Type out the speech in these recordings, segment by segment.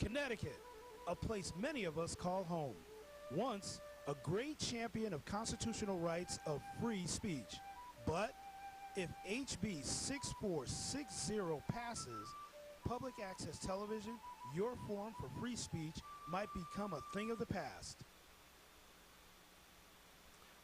Connecticut, a place many of us call home. Once a great champion of constitutional rights of free speech. But if HB 6460 passes, public access television, your forum for free speech, might become a thing of the past.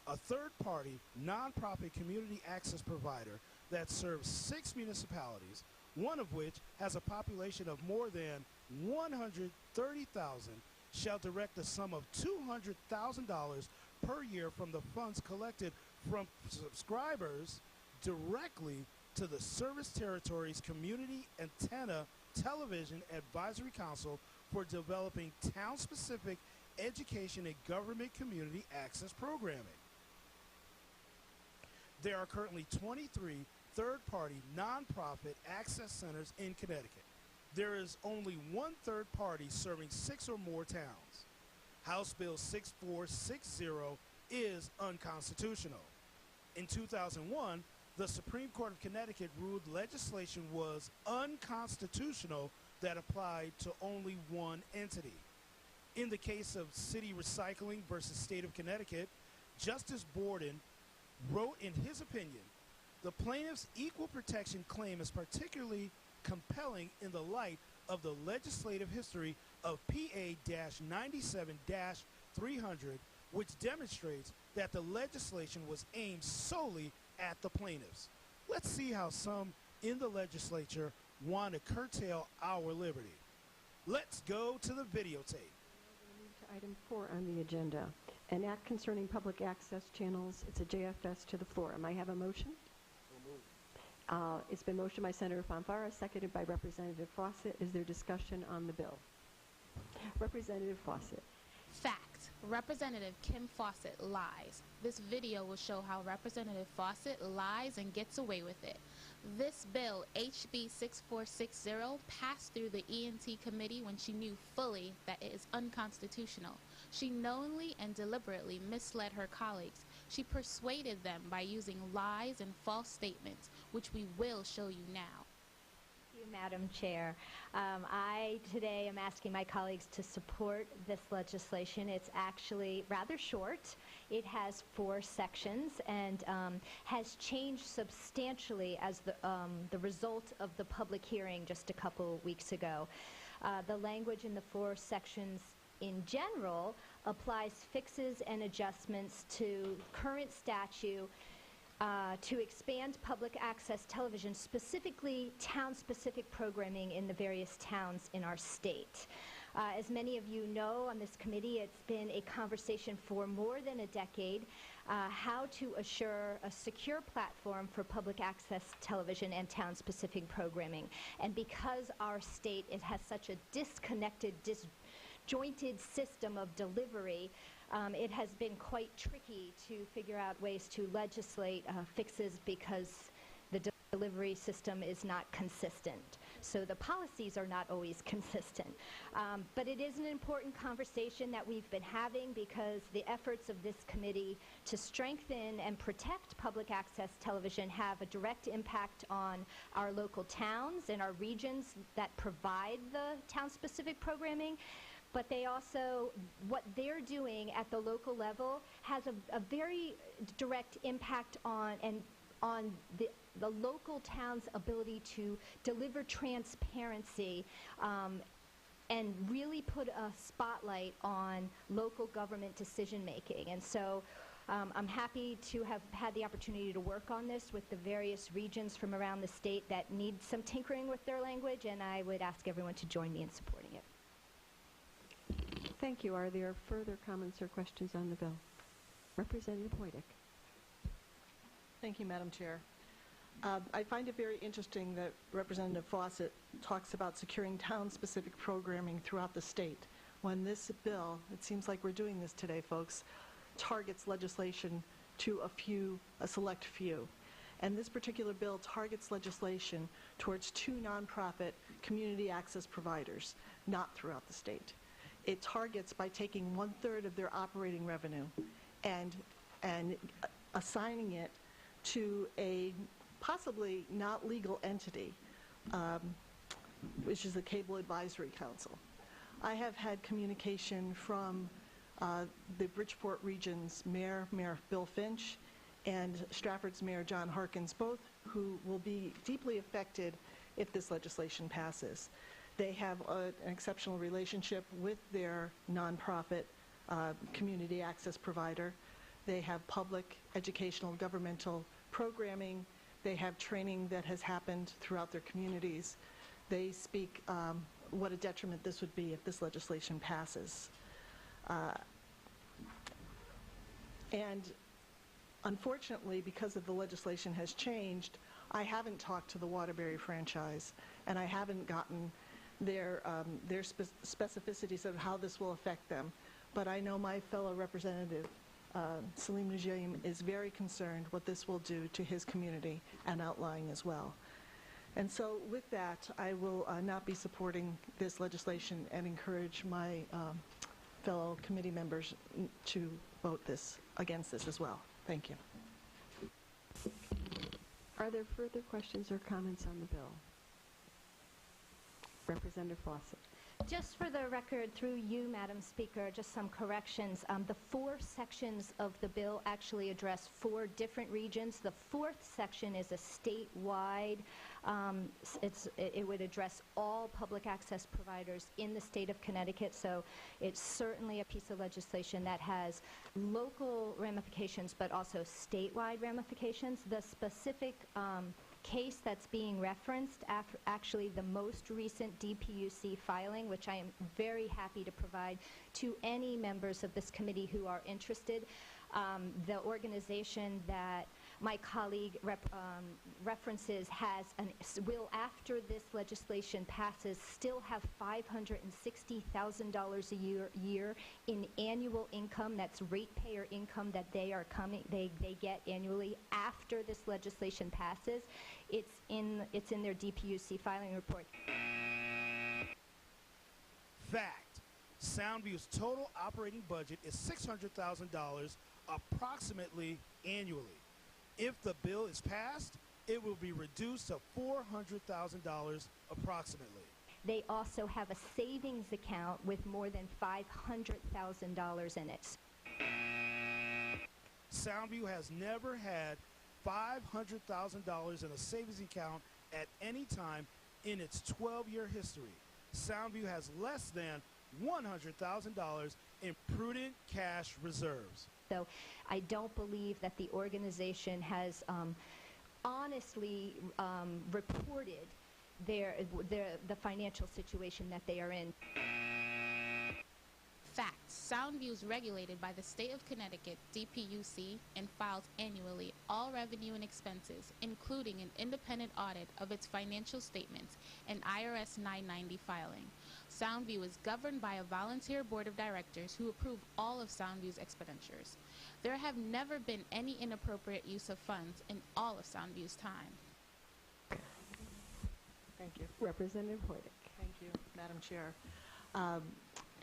A third-party, nonprofit community access provider that serves 6 municipalities, one of which has a population of more than 130,000, shall direct a sum of $200,000 per year from the funds collected from subscribers directly to the Service Territories Community Antenna Television Advisory Council for developing town-specific education and government community access programming. There are currently 23 third-party nonprofit access centers in Connecticut. There is only one third party serving 6 or more towns. House Bill 6460 is unconstitutional. In 2001, the Supreme Court of Connecticut ruled legislation was unconstitutional that applied to only one entity. In the case of City Recycling versus State of Connecticut, Justice Borden wrote in his opinion, the plaintiff's equal protection claim is particularly compelling in the light of the legislative history of PA-97-300, which demonstrates that the legislation was aimed solely at the plaintiffs. Let's see how some in the legislature want to curtail our liberty. Let's go to the videotape. Item 4 on the agenda, an act concerning public access channels. It's a JFS to the floor. May I have a motion? It's been motioned by Senator Fanfara, seconded by Representative Fawcett. Is there discussion on the bill? Representative Fawcett. Fact. Representative Kim Fawcett lies. This video will show how Representative Fawcett lies and gets away with it. This bill, HB 6460, passed through the E&T committee when she knew fully that it is unconstitutional. She knowingly and deliberately misled her colleagues. She persuaded them by using lies and false statements, which we will show you now. Thank you, Madam Chair. I today am asking my colleagues to support this legislation. It's actually rather short. It has 4 sections and has changed substantially as the result of the public hearing just a couple weeks ago. The language in the 4 sections in general applies fixes and adjustments to current statute to expand public access television, specifically town-specific programming in the various towns in our state. As many of you know on this committee, it's been a conversation for more than a decade how to assure a secure platform for public access television and town-specific programming. And because our state has such a disconnected, disjointed system of delivery, it has been quite tricky to figure out ways to legislate fixes because the delivery system is not consistent. So the policies are not always consistent. But it is an important conversation that we've been having because the efforts of this committee to strengthen and protect public access television have a direct impact on our local towns and our regions that provide the town-specific programming. But they also, what they're doing at the local level has a very direct impact on the local town's ability to deliver transparency and really put a spotlight on local government decision making. And so I'm happy to have had the opportunity to work on this with the various regions from around the state that need some tinkering with their language, and I would ask everyone to join me in supporting it. Thank you. Are there further comments or questions on the bill? Representative Hoydick. Thank you, Madam Chair. I find it very interesting that Representative Fawcett talks about securing town-specific programming throughout the state, when this bill, it seems like we're doing this today, folks, targets legislation to a select few. And this particular bill targets legislation towards 2 nonprofit community access providers, not throughout the state. It targets by taking 1/3 of their operating revenue and assigning it to a possibly not legal entity, which is the Cable Advisory Council. I have had communication from the Bridgeport Region's Mayor Bill Finch, and Stratford's Mayor John Harkins, both who will be deeply affected if this legislation passes. They have an exceptional relationship with their nonprofit community access provider. They have public, educational, governmental programming. They have training that has happened throughout their communities. They speak what a detriment this would be if this legislation passes. And unfortunately, because of the legislation has changed, I haven't talked to the Waterbury franchise, and I haven't gotten their specificities of how this will affect them. But I know my fellow representative, Salim Najim, is very concerned what this will do to his community and outlying as well. And so with that, I will not be supporting this legislation and encourage my fellow committee members to vote against this as well. Thank you. Are there further questions or comments on the bill? Representative Fawcett. Just for the record, through you, Madam Speaker, just some corrections. The 4 sections of the bill actually address 4 different regions. The 4th section is a statewide. It would address all public access providers in the state of Connecticut, so it's certainly a piece of legislation that has local ramifications but also statewide ramifications. The specific case that's being referenced, actually the most recent DPUC filing, which I am very happy to provide to any members of this committee who are interested. The organization that my colleague references will, after this legislation passes, still have $560,000 a year in annual income. That's ratepayer income that they get annually after this legislation passes. It's in their DPUC filing report. Fact: Soundview's total operating budget is $600,000 approximately annually. If the bill is passed, it will be reduced to $400,000 approximately. They also have a savings account with more than $500,000 in it. Soundview has never had $500,000 in a savings account at any time in its 12-year history. Soundview has less than $100,000 in prudent cash reserves. So I don't believe that the organization has honestly reported the financial situation that they are in. Fact: Soundview is regulated by the State of Connecticut, DPUC, and files annually all revenue and expenses, including an independent audit of its financial statements and IRS 990 filing. Soundview is governed by a volunteer board of directors who approve all of Soundview's expenditures. There have never been any inappropriate use of funds in all of Soundview's time. Thank you. Representative Hoydick. Thank you, Madam Chair.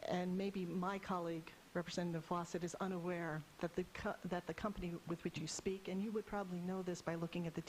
And maybe my colleague, Representative Fawcett, is unaware that the company with which you speak, and you would probably know this by looking at the